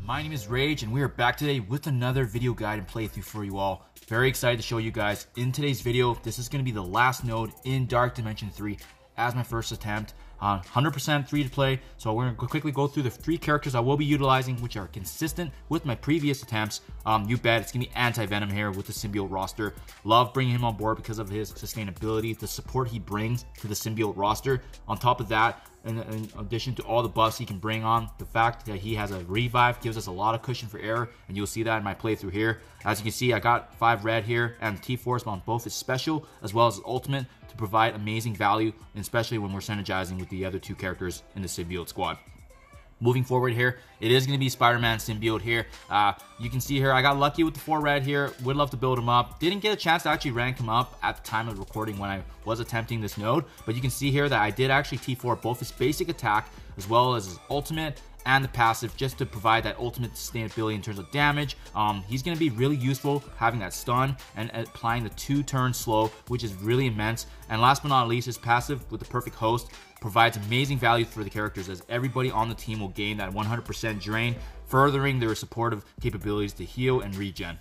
My name is Rage and we are back today with another video guide and playthrough for you all. Very excited to show you guys in today's video. This is going to be the last node in Dark Dimension 3 as my first attempt. 100% free to play, so we're going to quickly go through the 3 characters I will be utilizing, which are consistent with my previous attempts. You bet it's going to be Anti-Venom here with the Symbiote roster. Love bringing him on board because of his sustainability, the support he brings to the Symbiote roster. On top of that, in addition to all the buffs he can bring on, the fact that he has a revive gives us a lot of cushion for error, and you'll see that in my playthrough here. As you can see, I got 5 red here, and T-Force on both his special as well as his ultimate to provide amazing value, especially when we're synergizing with the other 2 characters in the Symbiote squad. Moving forward here, it is going to be Spider-Man Symbiote here. You can see here, I got lucky with the 4 red here. Would love to build him up. Didn't get a chance to actually rank him up at the time of recording when I was attempting this node. But you can see here that I did actually T4 both his basic attack as well as his ultimate and the passive, just to provide that ultimate sustainability in terms of damage. He's going to be really useful having that stun and applying the 2-turn slow, which is really immense. And last but not least, his passive with the perfect host provides amazing value for the characters, as everybody on the team will gain that 100% drain, furthering their supportive capabilities to heal and regen.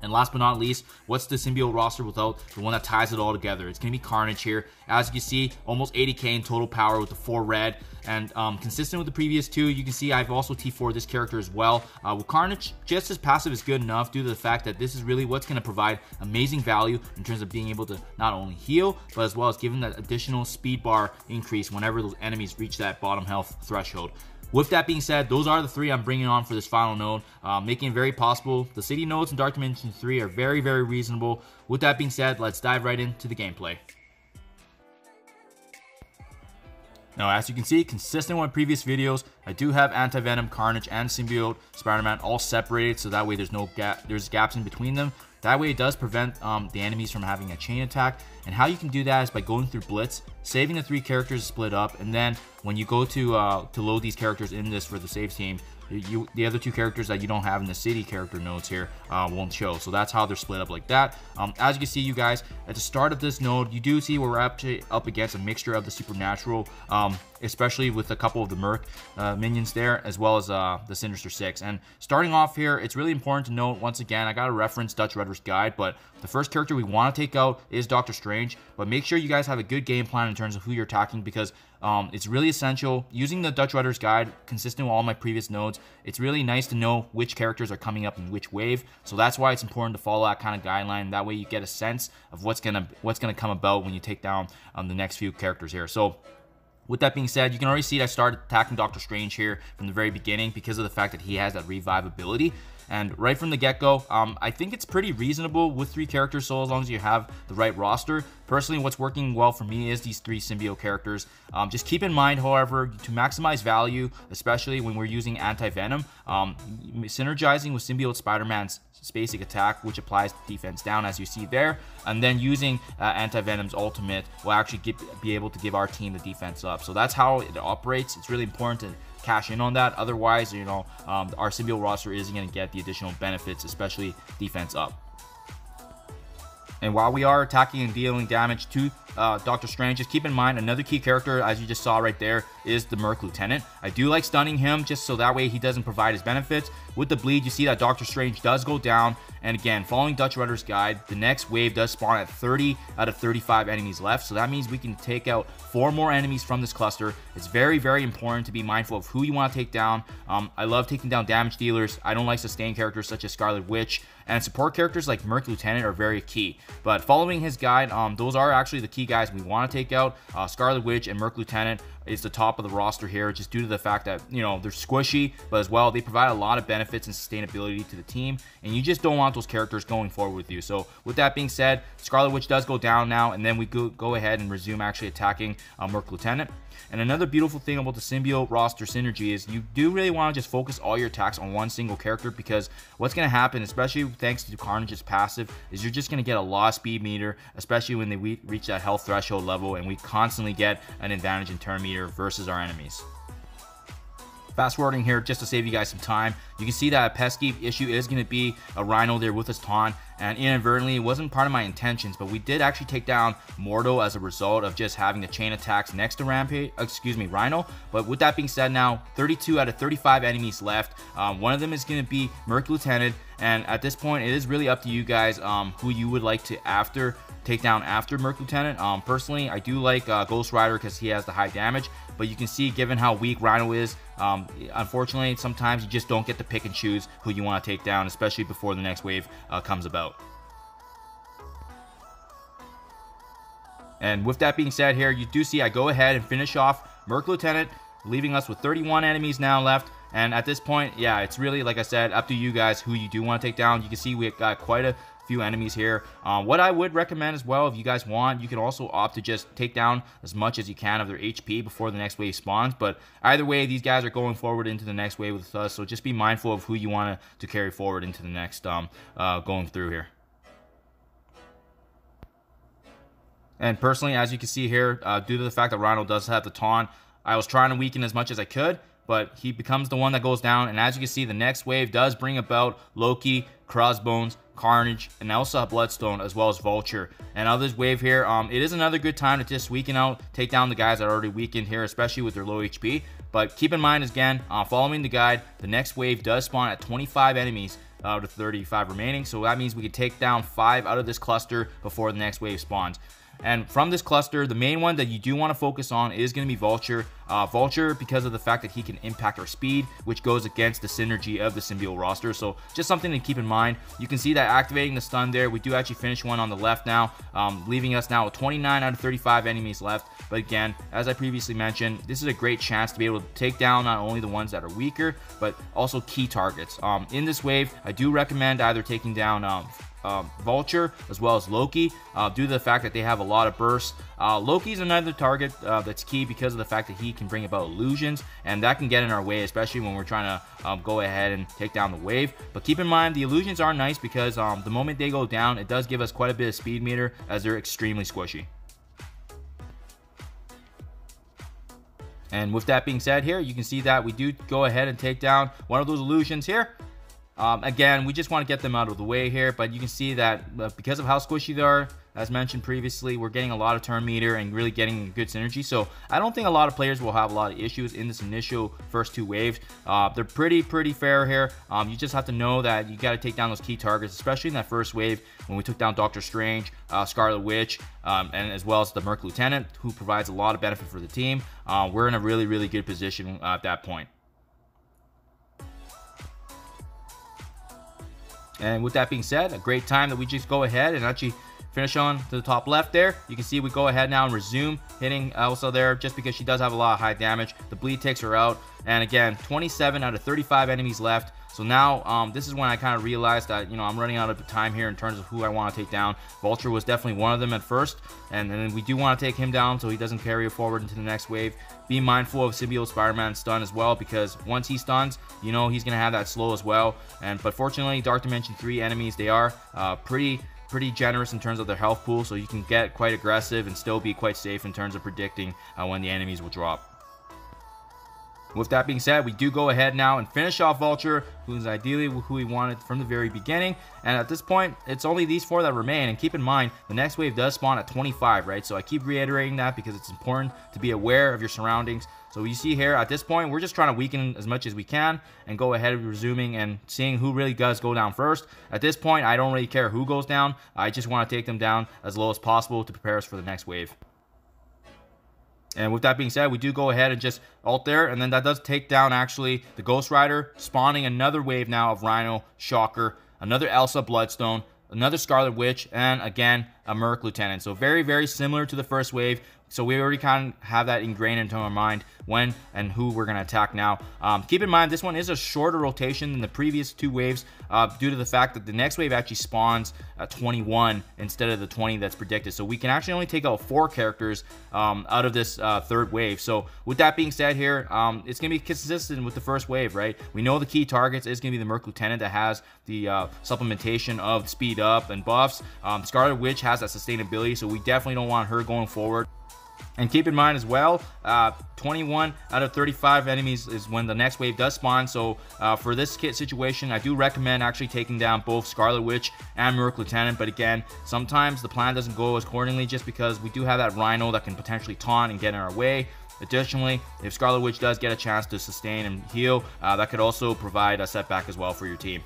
And last but not least, what's the Symbiote roster without the one that ties it all together? It's going to be Carnage here. As you can see, almost 80k in total power with the 4 red. And consistent with the previous 2, you can see I've also T4 this character as well. With Carnage, just as passive is good enough due to the fact that this is really what's going to provide amazing value in terms of being able to not only heal, but as well as giving that additional speed bar increase whenever those enemies reach that bottom health threshold. With that being said, those are the 3 I'm bringing on for this final node, making it very possible. The city nodes in Dark Dimension 3 are very, very reasonable. With that being said, let's dive right into the gameplay. Now, as you can see, consistent with previous videos, I do have Anti-Venom, Carnage, and Symbiote Spider-Man all separated, so that way there's gaps in between them. That way it does prevent the enemies from having a chain attack. And how you can do that is by going through Blitz, saving the 3 characters split up, and then when you go to load these characters in this for the save team, the other 2 characters that you don't have in the city character nodes here won't show. So that's how they're split up like that. As you can see, you guys, at the start of this node, you do see we're actually up against a mixture of the supernatural, especially with a couple of the Merc minions there, as well as the Sinister 6. And starting off here, it's really important to note, once again, I got to reference Dutch Rudder's guide, but the first character we want to take out is Doctor Strange. But make sure you guys have a good game plan in terms of who you're attacking, because it's really essential. Using the Dutch Rudder's guide, consistent with all my previous nodes, it's really nice to know which characters are coming up in which wave. So that's why it's important to follow that kind of guideline. That way you get a sense of what's gonna come about when you take down the next few characters here. So with that being said, you can already see that I started attacking Doctor Strange here from the very beginning because of the fact that he has that revive ability. And right from the get-go, I think it's pretty reasonable with 3 characters, so as long as you have the right roster. Personally, what's working well for me is these 3 Symbiote characters. Just keep in mind, however, to maximize value, especially when we're using Anti-Venom, synergizing with Symbiote Spider-Man's basic attack, which applies defense down, as you see there, and then using Anti-Venom's ultimate will actually be able to give our team the defense up. So that's how it operates. It's really important to cash in on that. Otherwise, you know, our Symbiote roster isn't going to get the additional benefits, especially defense up. And while we are attacking and dealing damage to Doctor Strange, just keep in mind another key character, as you just saw right there, is the Merc Lieutenant. I do like stunning him just so that way he doesn't provide his benefits. With the bleed, you see that Doctor Strange does go down. And again, following Dutch Rudder's guide, the next wave does spawn at 30 out of 35 enemies left. So that means we can take out 4 more enemies from this cluster. It's very, very important to be mindful of who you want to take down. I love taking down damage dealers. I don't like sustain characters such as Scarlet Witch. And support characters like Merc Lieutenant are very key. But following his guide, those are actually the key guys we want to take out. Scarlet Witch and Merc Lieutenant is the top of the roster here, just due to the fact that, you know, they're squishy, but as well, they provide a lot of benefits and sustainability to the team, and you just don't want those characters going forward with you. So with that being said, Scarlet Witch does go down now, and then we go ahead and resume actually attacking Merc Lieutenant. And another beautiful thing about the Symbiote roster synergy is you do really want to just focus all your attacks on one single character, because what's going to happen, especially thanks to Carnage's passive, is you're just going to get a lot of speed meter, especially when they reach that health threshold level, and we constantly get an advantage in turn meter versus our enemies. Fast forwarding here just to save you guys some time, you can see that a pesky issue is going to be a Rhino there with his taunt. and inadvertently, it wasn't part of my intentions, but we did actually take down Mordo as a result of just having the chain attacks next to Rhino. But with that being said, now 32 out of 35 enemies left. One of them is going to be Merc Lieutenant, and at this point, it is really up to you guys who you would like to take down after Merc Lieutenant. Personally, I do like Ghost Rider because he has the high damage, but you can see, given how weak Rhino is, unfortunately, sometimes you just don't get to pick and choose who you want to take down, especially before the next wave comes about. And with that being said here, you do see I go ahead and finish off Merc Lieutenant, leaving us with 31 enemies now left. And at this point, yeah, it's really, like I said, up to you guys who you do want to take down. You can see we got quite a few enemies here. What I would recommend as well, if you guys want, you can also opt to just take down as much as you can of their HP before the next wave spawns. But either way, these guys are going forward into the next wave with us, so just be mindful of who you want to carry forward into the next going through here. And personally, as you can see here, due to the fact that Rhino does have the taunt, I was trying to weaken as much as I could, but he becomes the one that goes down. And as you can see, the next wave does bring about Loki, Crossbones, Carnage, and Elsa Bloodstone, as well as Vulture. And on this wave here, it is another good time to just weaken out, take down the guys that are already weakened here, especially with their low HP. But keep in mind, again, following the guide, the next wave does spawn at 25 enemies out of 35 remaining. So that means we can take down 5 out of this cluster before the next wave spawns. And from this cluster, the main one that you do want to focus on is going to be Vulture. Vulture, because of the fact that he can impact our speed, which goes against the synergy of the Symbiote roster. So just something to keep in mind. You can see that activating the stun there, we do actually finish one on the left now, leaving us now with 29 out of 35 enemies left. But again, as I previously mentioned, this is a great chance to be able to take down not only the ones that are weaker, but also key targets. In this wave, I do recommend either taking down Vulture as well as Loki, due to the fact that they have a lot of bursts. Loki's another target that's key because of the fact that he can bring about illusions, and that can get in our way, especially when we're trying to go ahead and take down the wave. But keep in mind, the illusions are nice because the moment they go down, it does give us quite a bit of speed meter, as they're extremely squishy. And with that being said here, you can see that we do go ahead and take down one of those illusions here. Again, we just want to get them out of the way here, but you can see that because of how squishy they are, as mentioned previously, we're getting a lot of turn meter and really getting good synergy. So I don't think a lot of players will have a lot of issues in this initial first 2 waves. They're pretty fair here. You just have to know that you got to take down those key targets, especially in that first wave when we took down Doctor Strange, Scarlet Witch, and as well as the Merc Lieutenant, who provides a lot of benefit for the team. We're in a really good position at that point. And with that being said, a great time that we just go ahead and actually finish on to the top left there. You can see we go ahead now and resume hitting Elsa there, just because she does have a lot of high damage. The bleed takes her out. And again, 27 out of 35 enemies left. So now this is when I kind of realized that, you know, I'm running out of time here in terms of who I want to take down. Vulture was definitely one of them at first, and then we do want to take him down so he doesn't carry it forward into the next wave. Be mindful of Symbiote Spider-Man's stun as well, because once he stuns, you know, he's going to have that slow as well. But fortunately, Dark Dimension 3 enemies, they are pretty generous in terms of their health pool, so you can get quite aggressive and still be quite safe in terms of predicting when the enemies will drop. With that being said, we do go ahead now and finish off Vulture, who's ideally who we wanted from the very beginning. And at this point, it's only these 4 that remain. And keep in mind, the next wave does spawn at 25, right? So I keep reiterating that because it's important to be aware of your surroundings. So you see here, at this point, we're just trying to weaken as much as we can and go ahead and resuming and seeing who really does go down first. At this point, I don't really care who goes down. I just want to take them down as low as possible to prepare us for the next wave. And with that being said, we do go ahead and just ult there, and then that does take down actually the Ghost Rider, spawning another wave now of Rhino, Shocker, another Elsa Bloodstone, another Scarlet Witch, and again, a Merc Lieutenant. So very similar to the first wave. So we already kind of have that ingrained into our mind when and who we're going to attack now. Keep in mind, this one is a shorter rotation than the previous 2 waves due to the fact that the next wave actually spawns at 21 instead of the 20 that's predicted. So we can actually only take out 4 characters out of this 3rd wave. So with that being said here, it's going to be consistent with the first wave, right? We know the key targets is going to be the Merc Lieutenant that has the supplementation of speed up and buffs. Scarlet Witch has that sustainability, so we definitely don't want her going forward. And keep in mind as well, 21 out of 35 enemies is when the next wave does spawn. So for this kit situation, I do recommend actually taking down both Scarlet Witch and Merc Lieutenant. But again, sometimes the plan doesn't go as accordingly just because we do have that Rhino that can potentially taunt and get in our way. Additionally, if Scarlet Witch does get a chance to sustain and heal, that could also provide a setback as well for your team.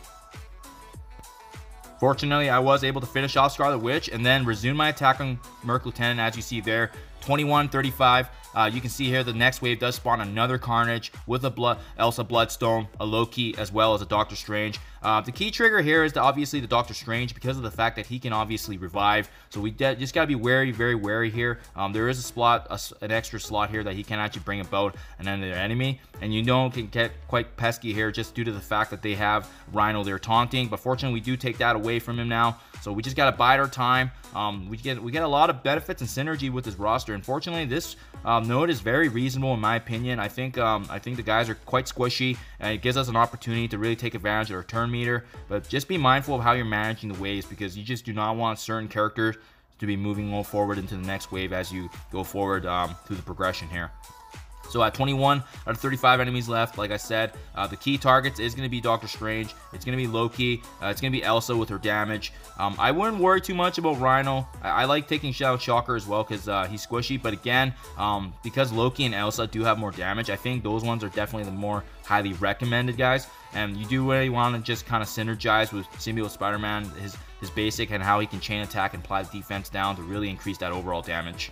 Fortunately, I was able to finish off Scarlet Witch and then resume my attack on Merc Lieutenant, as you see there. 21-35. You can see here the next wave does spawn another Carnage with a Elsa Bloodstone, a Loki, as well as a Doctor Strange. The key trigger here is obviously the Doctor Strange, because of the fact that he can obviously revive. So we just got to be very wary here. There is an extra slot here that he can actually bring about another enemy, and you know it can get quite pesky here just due to the fact that they have Rhino there taunting. But fortunately, we do take that away from him now. So we just got to bide our time. We get a lot of benefits and synergy with this roster. Unfortunately, this node is very reasonable in my opinion. I think the guys are quite squishy, and it gives us an opportunity to really take advantage of our turn meter. But just be mindful of how you're managing the waves, because you just do not want certain characters to be moving forward into the next wave as you go forward through the progression here. So at 21 out of 35 enemies left, like I said, the key targets is going to be Doctor Strange. It's going to be Loki. It's going to be Elsa with her damage. I wouldn't worry too much about Rhino. I like taking out Shocker as well because he's squishy. But again, because Loki and Elsa do have more damage, I think those ones are definitely the more highly recommended guys. And you do really want to just kind of synergize with Symbiote Spider-Man, his basic, and how he can chain attack and apply the defense down to really increase that overall damage.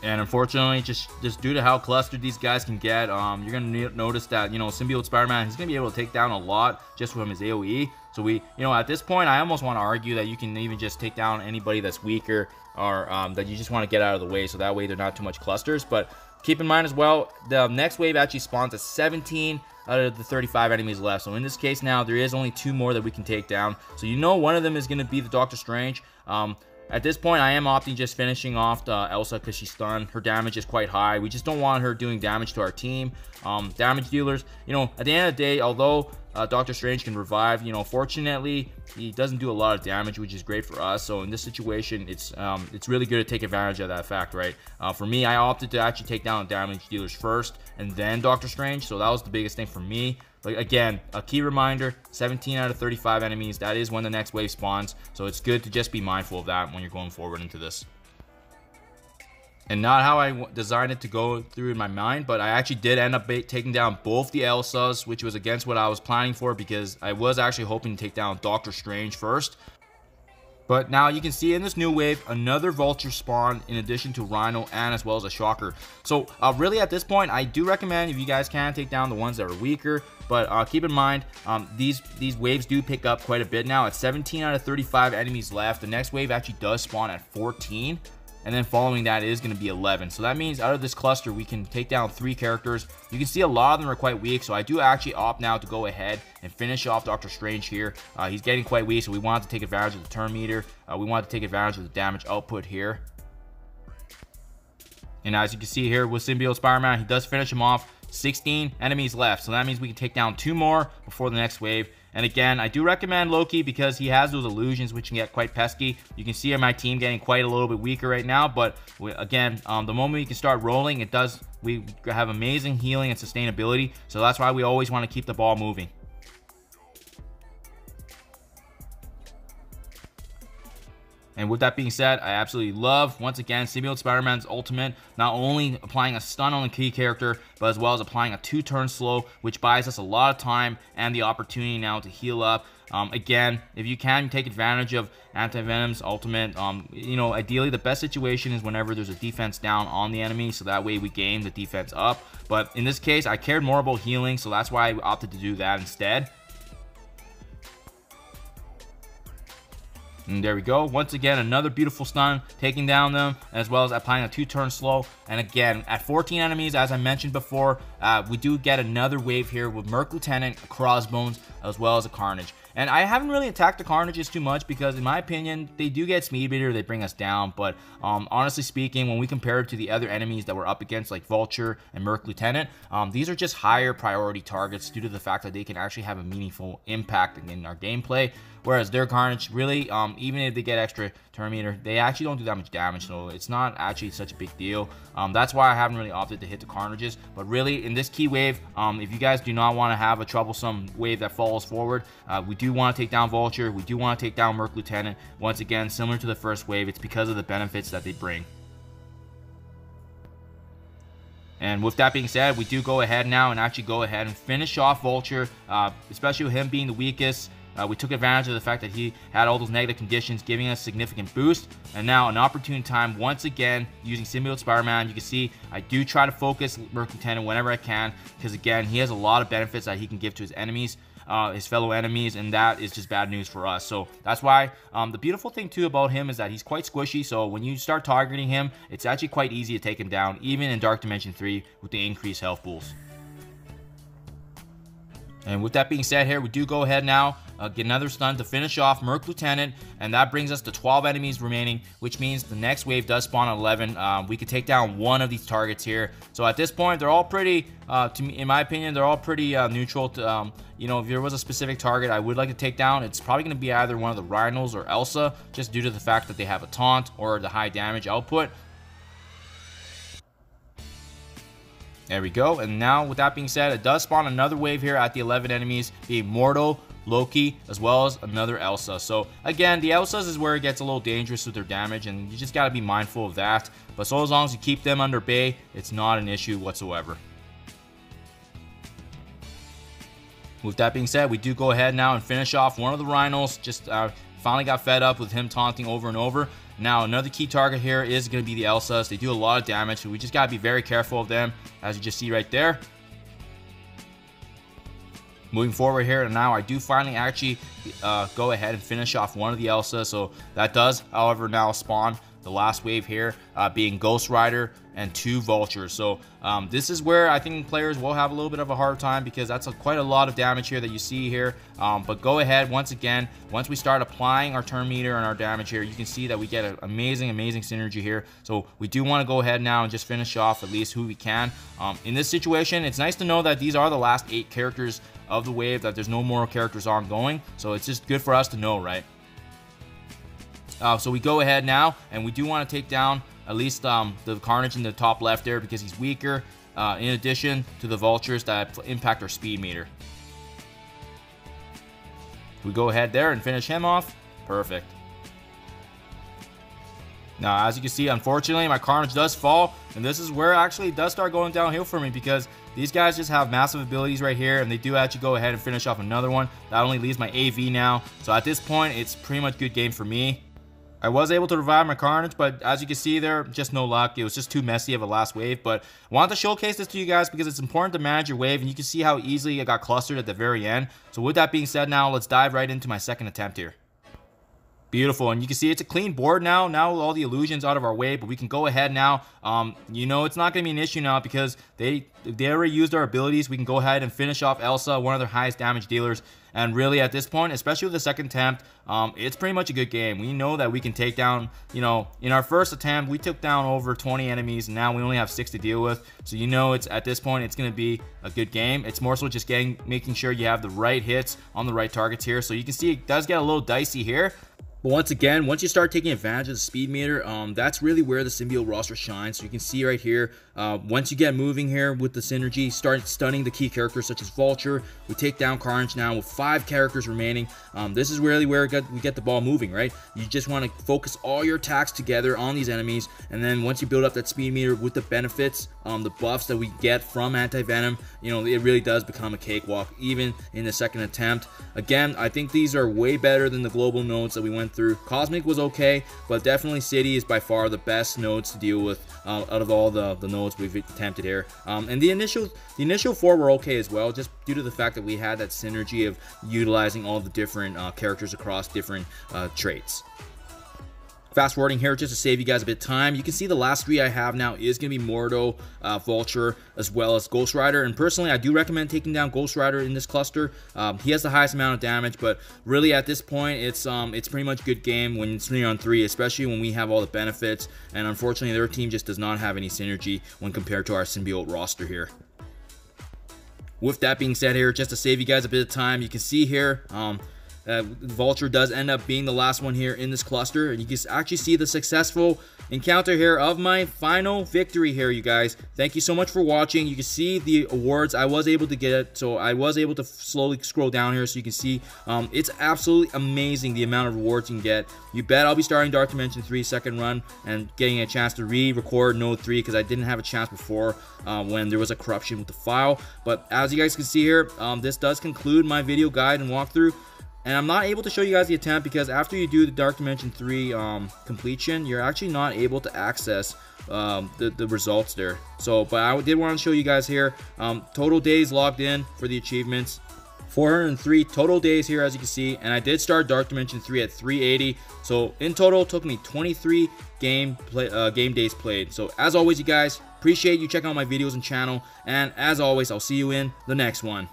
And unfortunately, just due to how clustered these guys can get, you're going to notice that, Symbiote Spider-Man, he's going to be able to take down a lot just from his AoE. So at this point, I almost want to argue that you can even just take down anybody that's weaker, or that you just want to get out of the way, so that way they're not too much clusters. But keep in mind as well, the next wave actually spawns at 17 out of the 35 enemies left. So in this case now, there is only 2 more that we can take down. So one of them is going to be the Doctor Strange. At this point, I am opting just finishing off Elsa because she's stunned. Her damage is quite high. We just don't want her doing damage to our team. Damage dealers, at the end of the day, although Doctor Strange can revive, fortunately, he doesn't do a lot of damage, which is great for us. So in this situation, it's really good to take advantage of that fact, right? For me, I opted to actually take down damage dealers first and then Doctor Strange. So that was the biggest thing for me. But again, a key reminder, 17 out of 35 enemies, that is when the next wave spawns. So it's good to just be mindful of that when you're going forward into this. And not how I designed it to go through in my mind, but I actually did end up taking down both the Elsas, which was against what I was planning for, because I was actually hoping to take down Doctor Strange first. But now you can see in this new wave, another Vulture spawned in addition to Rhino and as well as a Shocker. So really at this point, I do recommend, if you guys can, take down the ones that are weaker. But keep in mind, these waves do pick up quite a bit now. At 17 out of 35 enemies left, the next wave actually does spawn at 14. And then following that is going to be 11. So that means out of this cluster, we can take down 3 characters. You can see a lot of them are quite weak. So I do actually opt now to go ahead and finish off Doctor Strange here. He's getting quite weak, so we wanted to take advantage of the turn meter. We wanted to take advantage of the damage output here. And as you can see here with Symbiote Spider-Man, he does finish him off. 16 enemies left. So that means we can take down 2 more before the next wave. And again, I do recommend Loki because he has those illusions which can get quite pesky. You can see my team getting quite a little bit weaker right now, but again, the moment we can start rolling, we have amazing healing and sustainability. So that's why we always want to keep the ball moving. And with that being said, I absolutely love, once again, Symbiote Spider-Man's ultimate, not only applying a stun on the key character, but as well as applying a 2-turn slow, which buys us a lot of time and the opportunity now to heal up. Again, if you can take advantage of Anti-Venom's ultimate, ideally the best situation is whenever there's a defense down on the enemy, so that way we gain the defense up. But in this case, I cared more about healing, so that's why I opted to do that instead. And there we go. Once again, another beautiful stun, taking down them, as well as applying a 2-turn slow. And again, at 14 enemies, as I mentioned before, we do get another wave here with Merc Lieutenant, a Crossbones, as well as a Carnage. And I haven't really attacked the Carnages too much because, in my opinion, they do get Speed Meter, they bring us down. But honestly speaking, when we compare it to the other enemies that we're up against, like Vulture and Merc Lieutenant, these are just higher priority targets due to the fact that they can actually have a meaningful impact in our gameplay. Whereas their Carnage, really, even if they get extra turn meter, they actually don't do that much damage, so it's not actually such a big deal. That's why I haven't really opted to hit the Carnages. But really, in this key wave, if you guys do not want to have a troublesome wave that falls forward, we do want to take down Vulture, we do want to take down Merc Lieutenant. Once again, similar to the first wave, it's because of the benefits that they bring. And with that being said, we do go ahead now and actually go ahead and finish off Vulture, especially with him being the weakest. We took advantage of the fact that he had all those negative conditions, giving us significant boost. And now an opportune time, once again, using Symbiote Spider-Man. You can see I do try to focus Merc Lieutenant whenever I can, because again, he has a lot of benefits that he can give to his enemies, his fellow enemies, and that is just bad news for us. So that's why the beautiful thing too about him is that he's quite squishy. So when you start targeting him, it's actually quite easy to take him down, even in Dark Dimension 3 with the increased health pools. And with that being said here, we do go ahead now, get another stun to finish off Merc Lieutenant, and that brings us to 12 enemies remaining, which means the next wave does spawn at 11. We could take down one of these targets here. So at this point, they're all pretty, to me, in my opinion, they're all pretty neutral. To, you know, if there was a specific target I would like to take down, it's probably going to be either one of the Rhinos or Elsa, just due to the fact that they have a taunt or the high damage output. There we go. And now, with that being said, it does spawn another wave here at the 11 enemies, being Mordo, Loki, as well as another Elsa. So again, the Elsas is where it gets a little dangerous with their damage, and you just got to be mindful of that. But so as long as you keep them under bay, it's not an issue whatsoever. With that being said, we do go ahead now and finish off one of the Rhinos. Just finally got fed up with him taunting over and over. Now, another key target here is going to be the Elsas. They do a lot of damage, so we just got to be very careful of them, as you just see right there. Moving forward here, and now I do finally actually go ahead and finish off one of the Elsas. So that does, however, now spawn the last wave here, being Ghost Rider and 2 Vultures. So this is where I think players will have a little bit of a hard time, because that's quite a lot of damage here that you see here. But go ahead, once again, once we start applying our turn meter and our damage here, you can see that we get an amazing synergy here. So we do want to go ahead now and just finish off at least who we can. In this situation, it's nice to know that these are the last 8 characters of the wave, that there's no more characters ongoing. So it's just good for us to know, right? So we go ahead now, and we do want to take down at least the Carnage in the top left there, because he's weaker, in addition to the Vultures that impact our speed meter. We go ahead there and finish him off. Perfect. Now, as you can see, unfortunately, my Carnage does fall, and this is where actually it does start going downhill for me, because these guys just have massive abilities right here, and they do actually go ahead and finish off another one. That only leaves my AV now. So at this point, it's pretty much good game for me. I was able to revive my Carnage, but as you can see there, just no luck. It was just too messy of a last wave. But I wanted to showcase this to you guys because it's important to manage your wave, and you can see how easily it got clustered at the very end. So with that being said, now let's dive right into my second attempt here. Beautiful, and you can see it's a clean board now. Now with all the illusions out of our way, but we can go ahead now. You know, it's not going to be an issue now because they already used our abilities. We can go ahead and finish off Elsa, one of their highest damage dealers. And really, at this point, especially with the second attempt, it's pretty much a good game. We know that we can take down, you know, in our first attempt, we took down over 20 enemies, and now we only have 6 to deal with. So you know, it's at this point, it's going to be a good game. It's more so just making sure you have the right hits on the right targets here. So you can see it does get a little dicey here. But once again, once you start taking advantage of the speed meter, that's really where the symbiote roster shines. So you can see right here, once you get moving here with the synergy, start stunning the key characters such as Vulture. We take down Carnage now with 5 characters remaining. This is really where we get the ball moving, right? You just want to focus all your attacks together on these enemies, and then once you build up that speed meter with the benefits, the buffs that we get from Anti-Venom, you know, it really does become a cakewalk, even in the second attempt. Again, I think these are way better than the global nodes that we went through. Cosmic was okay, but definitely City is by far the best nodes to deal with out of all the nodes we've attempted here. And the initial 4 were okay as well, just due to the fact that we had that synergy of utilizing all the different characters across different traits. Fast forwarding here just to save you guys a bit of time, you can see the last 3 I have now is going to be Mordo, Vulture, as well as Ghost Rider. And personally, I do recommend taking down Ghost Rider in this cluster. He has the highest amount of damage, but really at this point, it's pretty much good game when it's 3-on-3, especially when we have all the benefits. And unfortunately, their team just does not have any synergy when compared to our Symbiote roster here. With that being said here, just to save you guys a bit of time, you can see here, Vulture does end up being the last one here in this cluster. And you can actually see the successful encounter here of my final victory here, you guys. Thank you so much for watching. You can see the awards I was able to get. So I was able to slowly scroll down here so you can see it's absolutely amazing the amount of rewards you can get. You bet I'll be starting Dark Dimension 3 second run and getting a chance to re-record Node 3 because I didn't have a chance before when there was a corruption with the file. But as you guys can see here, this does conclude my video guide and walkthrough. And I'm not able to show you guys the attempt because after you do the Dark Dimension 3 completion, you're actually not able to access the results there. So, but I did want to show you guys here, total days logged in for the achievements. 403 total days here, as you can see, and I did start Dark Dimension 3 at 380. So in total, it took me 23 game days played. So as always, you guys, appreciate you checking out my videos and channel. And as always, I'll see you in the next one.